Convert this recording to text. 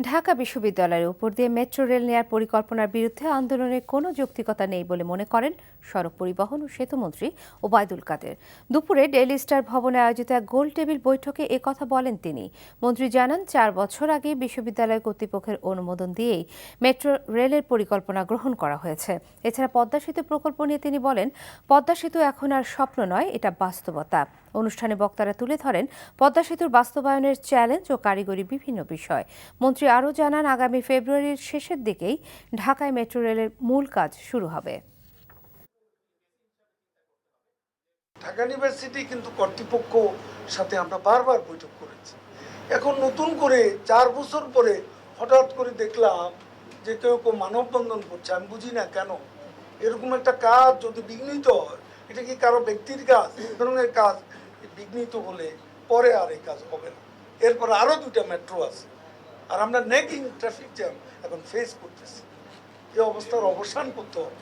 ঢাকা বিশ্ববিদ্যালয়ের উপর দিয়ে মেট্রো রেল নেয়ার পরিকল্পনার বিরুদ্ধে আন্দোলনের কোনো যৌক্তিকতা নেই বলে মনে করেন সড়ক পরিবহন ও সেতুমন্ত্রী ওবায়দুল কাদের। দুপুরে ডেইলি স্টার ভবনে আয়োজিত এক গোল টেবিল বৈঠকে কথা বলেন তিনি। মন্ত্রী জানান, 4 বছর আগে বিশ্ববিদ্যালয় কর্তৃপক্ষের অনুমোদন দিয়েই মেট্রো রেলের পরিকল্পনা গ্রহণ করা হয়েছে। এছাড়া পদ্মা সেতু প্রকল্প নিয়ে তিনি বলেন, পদ্মা সেতু এখন আর স্বপ্ন নয়, এটা বাস্তবতা। অনুষ্ঠানে বক্তারা তুলে ধরেন পদ্মা সেতুর বাস্তবায়নের চ্যালেঞ্জ ও কারিগরি বিভিন্ন বিষয়। মন্ত্রী আরও জানান, আগামী ফেব্রুয়ারির শেষের দিকেই ঢাকায় মেট্রো রেলের মূল কাজ শুরু হবে। ঢাকা ইউনিভার্সিটি কিন্তু কর্তৃপক্ষ সাথে আমরা বারবার বৈঠক করেছি। এখন নতুন করে 4 বছর পরে হঠাৎ করে দেখলাম যে কেউ কেউ মানববন্ধন করছে। আমি বুঝি না কেন এরকম একটা কাজ যদি বিঘ্নিত হয়, এটা কি কারো ব্যক্তির কাজ? এই ধরনের কাজ বিঘ্নিত হলে পরে আর এই কাজ হবে না। এরপর আরও 2টা মেট্রো আছে, আর আমরা নেকিং ট্রাফিক জ্যাম এখন ফেস করতেছি। এই অবস্থার অবসান করতে হবে।